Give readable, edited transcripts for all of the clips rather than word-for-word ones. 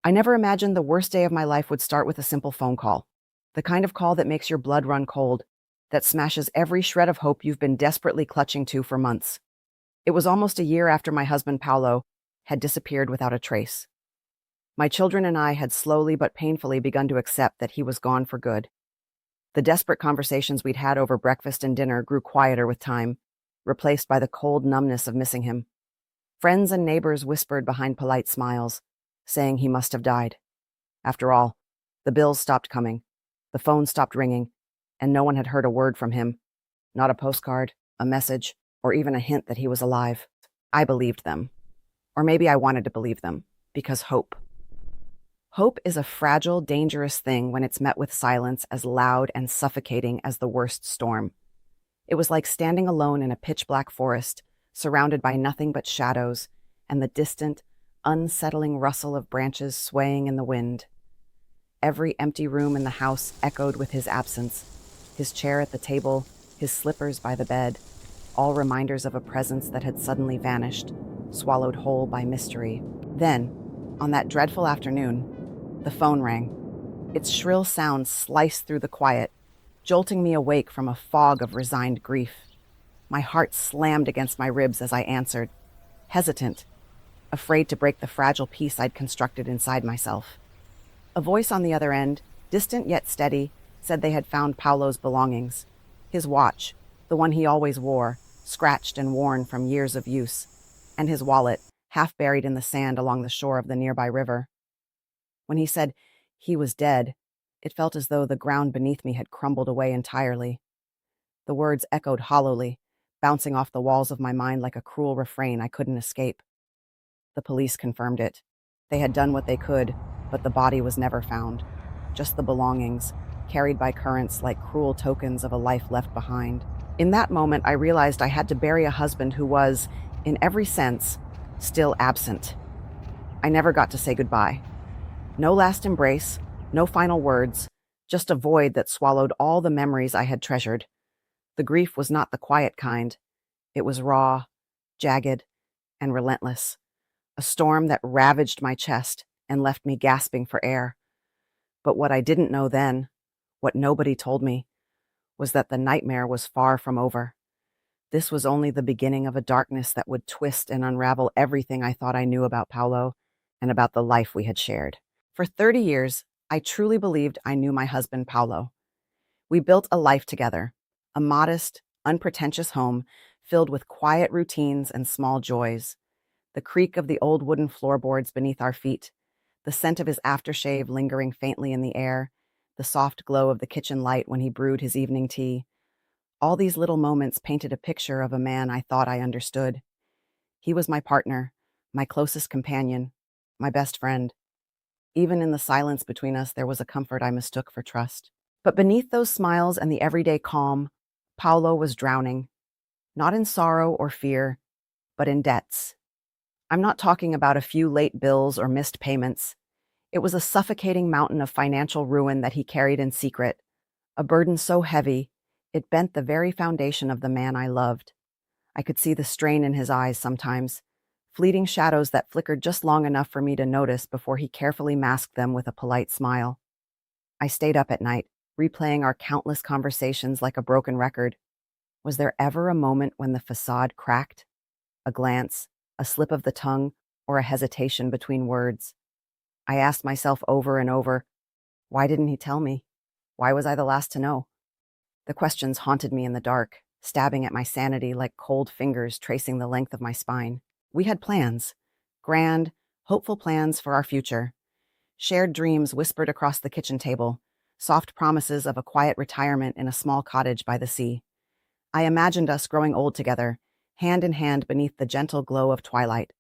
I never imagined the worst day of my life would start with a simple phone call. The kind of call that makes your blood run cold, that smashes every shred of hope you've been desperately clutching to for months. It was almost a year after my husband Paolo had disappeared without a trace. My children and I had slowly but painfully begun to accept that he was gone for good. The desperate conversations we'd had over breakfast and dinner grew quieter with time, replaced by the cold numbness of missing him. Friends and neighbors whispered behind polite smiles, saying he must have died. After all, the bills stopped coming, the phone stopped ringing, and no one had heard a word from him. Not a postcard, a message, or even a hint that he was alive. I believed them. Or maybe I wanted to believe them, because hope. Hope is a fragile, dangerous thing when it's met with silence as loud and suffocating as the worst storm. It was like standing alone in a pitch-black forest, surrounded by nothing but shadows and the distant, unsettling rustle of branches swaying in the wind. Every empty room in the house echoed with his absence, his chair at the table, his slippers by the bed, all reminders of a presence that had suddenly vanished, swallowed whole by mystery. Then, on that dreadful afternoon, the phone rang. Its shrill sound sliced through the quiet, jolting me awake from a fog of resigned grief. My heart slammed against my ribs as I answered, hesitant, afraid to break the fragile peace I'd constructed inside myself. A voice on the other end, distant yet steady, said they had found Paolo's belongings. His watch, the one he always wore, scratched and worn from years of use, and his wallet, half buried in the sand along the shore of the nearby river. When he said he was dead, it felt as though the ground beneath me had crumbled away entirely. The words echoed hollowly, bouncing off the walls of my mind like a cruel refrain I couldn't escape. The police confirmed it. They had done what they could, but the body was never found. Just the belongings, carried by currents like cruel tokens of a life left behind. In that moment, I realized I had to bury a husband who was, in every sense, still absent. I never got to say goodbye. No last embrace, no final words, just a void that swallowed all the memories I had treasured. The grief was not the quiet kind. It was raw, jagged, and relentless. A storm that ravaged my chest and left me gasping for air. But what I didn't know then, what nobody told me, was that the nightmare was far from over. This was only the beginning of a darkness that would twist and unravel everything I thought I knew about Paolo and about the life we had shared. For 30 years, I truly believed I knew my husband Paolo. We built a life together, a modest, unpretentious home filled with quiet routines and small joys. The creak of the old wooden floorboards beneath our feet, the scent of his aftershave lingering faintly in the air, the soft glow of the kitchen light when he brewed his evening tea. All these little moments painted a picture of a man I thought I understood. He was my partner, my closest companion, my best friend. Even in the silence between us, there was a comfort I mistook for trust. But beneath those smiles and the everyday calm, Paolo was drowning, not in sorrow or fear, but in debts. I'm not talking about a few late bills or missed payments. It was a suffocating mountain of financial ruin that he carried in secret, a burden so heavy, it bent the very foundation of the man I loved. I could see the strain in his eyes sometimes, fleeting shadows that flickered just long enough for me to notice before he carefully masked them with a polite smile. I stayed up at night, replaying our countless conversations like a broken record. Was there ever a moment when the facade cracked? A glance, a slip of the tongue, or a hesitation between words? I asked myself over and over, why didn't he tell me? Why was I the last to know? The questions haunted me in the dark, stabbing at my sanity like cold fingers tracing the length of my spine. We had plans, grand, hopeful plans for our future. Shared dreams whispered across the kitchen table, soft promises of a quiet retirement in a small cottage by the sea. I imagined us growing old together, hand in hand beneath the gentle glow of twilight.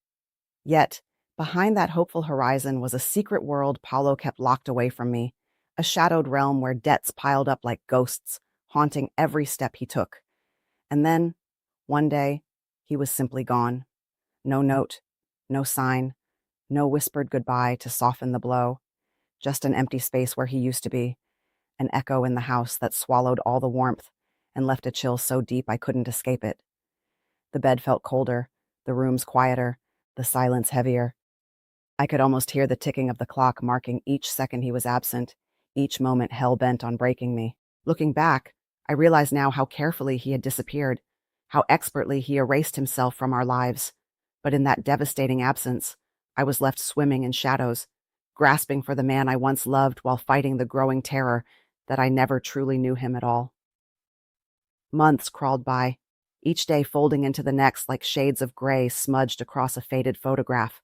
Yet, behind that hopeful horizon was a secret world Paolo kept locked away from me, a shadowed realm where debts piled up like ghosts, haunting every step he took. And then, one day, he was simply gone. No note, no sign, no whispered goodbye to soften the blow. Just an empty space where he used to be, an echo in the house that swallowed all the warmth and left a chill so deep I couldn't escape it. The bed felt colder, the rooms quieter, the silence heavier. I could almost hear the ticking of the clock marking each second he was absent, each moment hell-bent on breaking me. Looking back, I realize now how carefully he had disappeared, how expertly he erased himself from our lives. But in that devastating absence, I was left swimming in shadows, grasping for the man I once loved while fighting the growing terror that I never truly knew him at all. Months crawled by, each day folding into the next like shades of gray smudged across a faded photograph.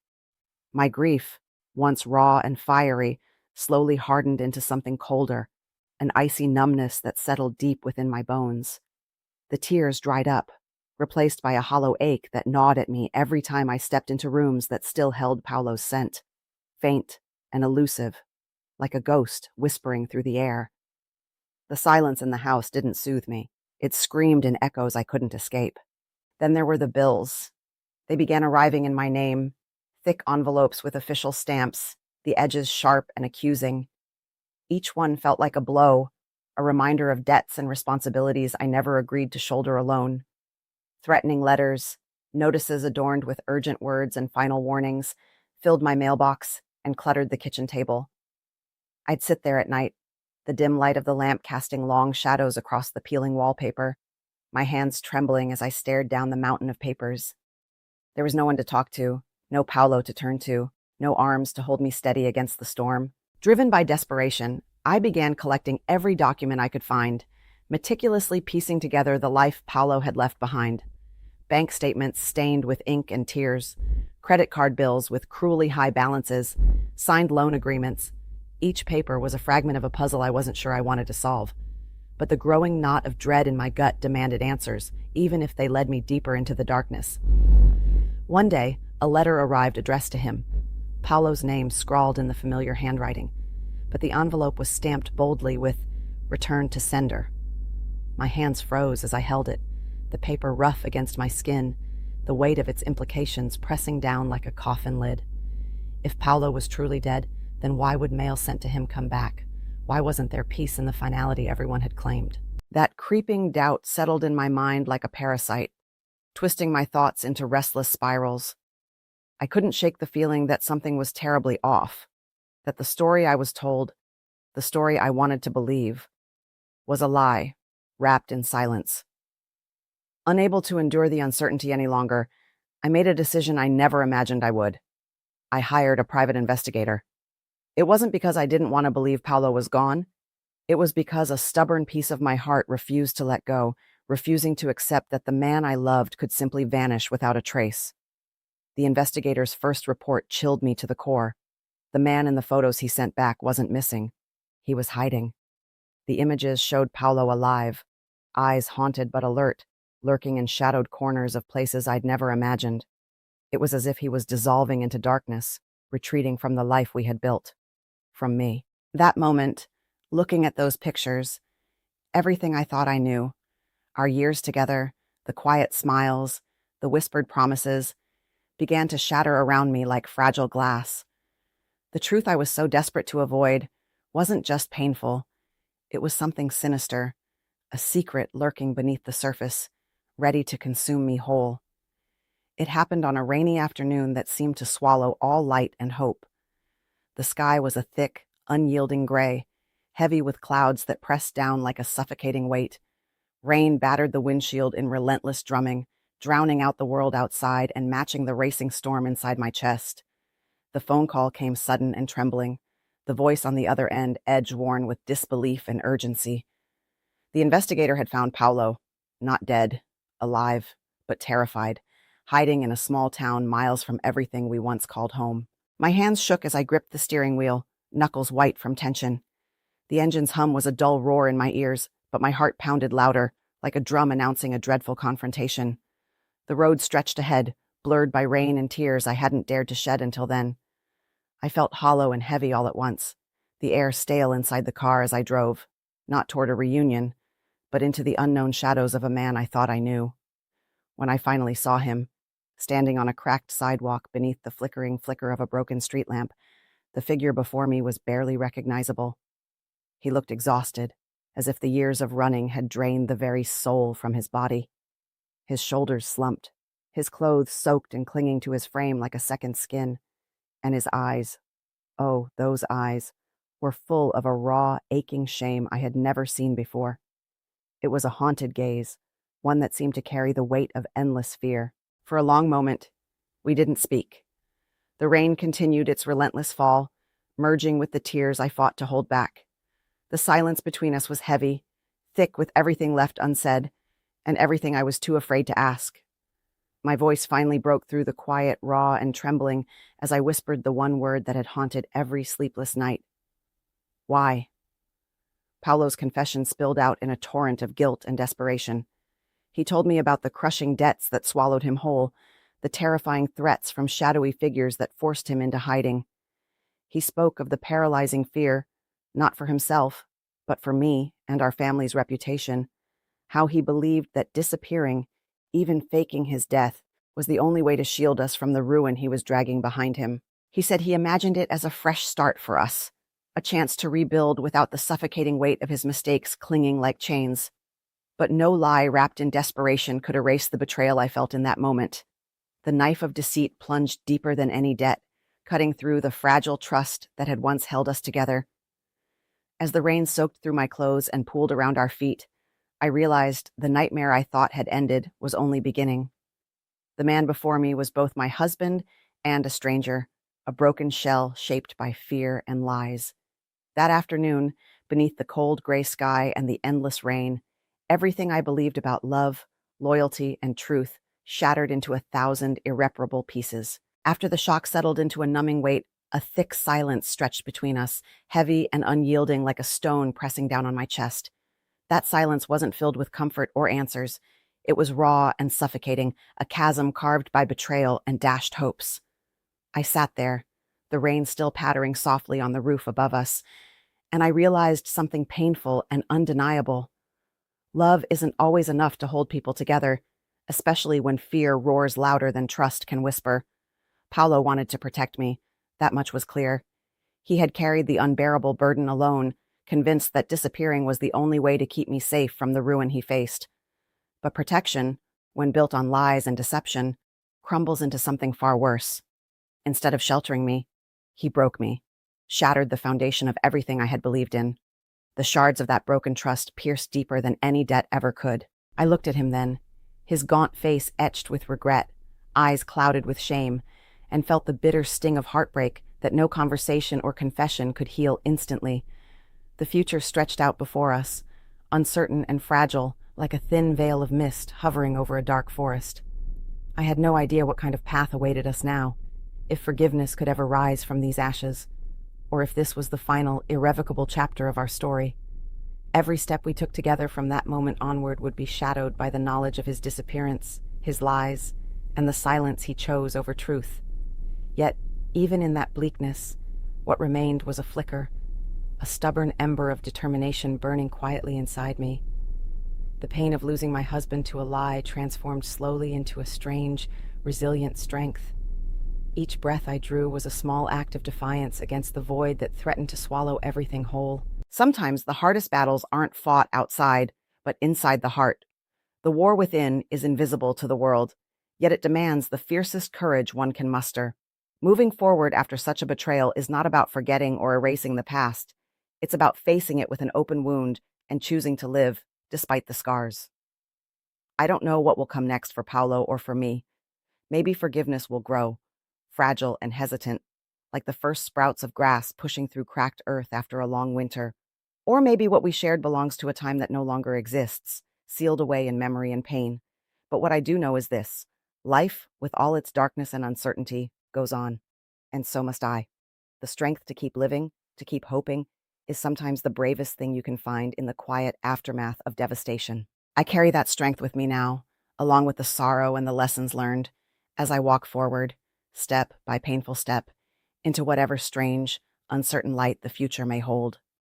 My grief, once raw and fiery, slowly hardened into something colder, an icy numbness that settled deep within my bones. The tears dried up, replaced by a hollow ache that gnawed at me every time I stepped into rooms that still held Paolo's scent, faint and elusive, like a ghost whispering through the air. The silence in the house didn't soothe me. It screamed in echoes I couldn't escape. Then there were the bills. They began arriving in my name, thick envelopes with official stamps, the edges sharp and accusing. Each one felt like a blow, a reminder of debts and responsibilities I never agreed to shoulder alone. Threatening letters, notices adorned with urgent words and final warnings, filled my mailbox and cluttered the kitchen table. I'd sit there at night, the dim light of the lamp casting long shadows across the peeling wallpaper, my hands trembling as I stared down the mountain of papers. There was no one to talk to, no Paolo to turn to, no arms to hold me steady against the storm. Driven by desperation, I began collecting every document I could find, meticulously piecing together the life Paolo had left behind. Bank statements stained with ink and tears, credit card bills with cruelly high balances, signed loan agreements. Each paper was a fragment of a puzzle I wasn't sure I wanted to solve. But the growing knot of dread in my gut demanded answers, even if they led me deeper into the darkness. One day, a letter arrived addressed to him, Paolo's name scrawled in the familiar handwriting, but the envelope was stamped boldly with "Return to sender." My hands froze as I held it, the paper rough against my skin, the weight of its implications pressing down like a coffin lid. If Paolo was truly dead, then why would mail sent to him come back? Why wasn't there peace in the finality everyone had claimed? That creeping doubt settled in my mind like a parasite, twisting my thoughts into restless spirals. I couldn't shake the feeling that something was terribly off, that the story I was told, the story I wanted to believe, was a lie, wrapped in silence. Unable to endure the uncertainty any longer, I made a decision I never imagined I would. I hired a private investigator. It wasn't because I didn't want to believe Paolo was gone. It was because a stubborn piece of my heart refused to let go, refusing to accept that the man I loved could simply vanish without a trace. The investigator's first report chilled me to the core. The man in the photos he sent back wasn't missing. He was hiding. The images showed Paolo alive, eyes haunted but alert, lurking in shadowed corners of places I'd never imagined. It was as if he was dissolving into darkness, retreating from the life we had built. From me. That moment, looking at those pictures, everything I thought I knew, our years together, the quiet smiles, the whispered promises, began to shatter around me like fragile glass. The truth I was so desperate to avoid wasn't just painful. It was something sinister, a secret lurking beneath the surface, ready to consume me whole. It happened on a rainy afternoon that seemed to swallow all light and hope. The sky was a thick, unyielding gray, heavy with clouds that pressed down like a suffocating weight. Rain battered the windshield in relentless drumming, drowning out the world outside and matching the racing storm inside my chest. The phone call came sudden and trembling, the voice on the other end edge-worn with disbelief and urgency. The investigator had found Paolo, not dead, alive, but terrified, hiding in a small town miles from everything we once called home. My hands shook as I gripped the steering wheel, knuckles white from tension. The engine's hum was a dull roar in my ears, but my heart pounded louder, like a drum announcing a dreadful confrontation. The road stretched ahead, blurred by rain and tears I hadn't dared to shed until then. I felt hollow and heavy all at once, the air stale inside the car as I drove, not toward a reunion, but into the unknown shadows of a man I thought I knew. When I finally saw him, standing on a cracked sidewalk beneath the flickering flicker of a broken street lamp, the figure before me was barely recognizable. He looked exhausted, as if the years of running had drained the very soul from his body. His shoulders slumped, his clothes soaked and clinging to his frame like a second skin. And his eyes, oh, those eyes, were full of a raw, aching shame I had never seen before. It was a haunted gaze, one that seemed to carry the weight of endless fear. For a long moment, we didn't speak. The rain continued its relentless fall, merging with the tears I fought to hold back. The silence between us was heavy, thick with everything left unsaid, and everything I was too afraid to ask. My voice finally broke through the quiet, raw, and trembling as I whispered the one word that had haunted every sleepless night. Why? Paolo's confession spilled out in a torrent of guilt and desperation. He told me about the crushing debts that swallowed him whole, the terrifying threats from shadowy figures that forced him into hiding. He spoke of the paralyzing fear, not for himself, but for me and our family's reputation, how he believed that disappearing, even faking his death, was the only way to shield us from the ruin he was dragging behind him. He said he imagined it as a fresh start for us, a chance to rebuild without the suffocating weight of his mistakes clinging like chains. But no lie wrapped in desperation could erase the betrayal I felt in that moment. The knife of deceit plunged deeper than any debt, cutting through the fragile trust that had once held us together. As the rain soaked through my clothes and pooled around our feet, I realized the nightmare I thought had ended was only beginning. The man before me was both my husband and a stranger, a broken shell shaped by fear and lies. That afternoon, beneath the cold gray sky and the endless rain, everything I believed about love, loyalty, and truth shattered into 1,000 irreparable pieces. After the shock settled into a numbing weight, a thick silence stretched between us, heavy and unyielding like a stone pressing down on my chest. That silence wasn't filled with comfort or answers. It was raw and suffocating, a chasm carved by betrayal and dashed hopes. I sat there, the rain still pattering softly on the roof above us, and I realized something painful and undeniable. Love isn't always enough to hold people together, especially when fear roars louder than trust can whisper. Paolo wanted to protect me. That much was clear. He had carried the unbearable burden alone, convinced that disappearing was the only way to keep me safe from the ruin he faced. But protection, when built on lies and deception, crumbles into something far worse. Instead of sheltering me, he broke me, shattered the foundation of everything I had believed in. The shards of that broken trust pierced deeper than any debt ever could. I looked at him then, his gaunt face etched with regret, eyes clouded with shame, and felt the bitter sting of heartbreak that no conversation or confession could heal instantly. The future stretched out before us, uncertain and fragile, like a thin veil of mist hovering over a dark forest. I had no idea what kind of path awaited us now, if forgiveness could ever rise from these ashes, or if this was the final, irrevocable chapter of our story. Every step we took together from that moment onward would be shadowed by the knowledge of his disappearance, his lies, and the silence he chose over truth. Yet, even in that bleakness, what remained was a flicker, a stubborn ember of determination burning quietly inside me. The pain of losing my husband to a lie transformed slowly into a strange, resilient strength. Each breath I drew was a small act of defiance against the void that threatened to swallow everything whole. Sometimes the hardest battles aren't fought outside, but inside the heart. The war within is invisible to the world, yet it demands the fiercest courage one can muster. Moving forward after such a betrayal is not about forgetting or erasing the past. It's about facing it with an open wound and choosing to live, despite the scars. I don't know what will come next for Paolo or for me. Maybe forgiveness will grow, fragile and hesitant, like the first sprouts of grass pushing through cracked earth after a long winter. Or maybe what we shared belongs to a time that no longer exists, sealed away in memory and pain. But what I do know is this: life, with all its darkness and uncertainty, goes on. And so must I. The strength to keep living, to keep hoping, is sometimes the bravest thing you can find in the quiet aftermath of devastation. I carry that strength with me now, along with the sorrow and the lessons learned, as I walk forward, step by painful step, into whatever strange, uncertain light the future may hold.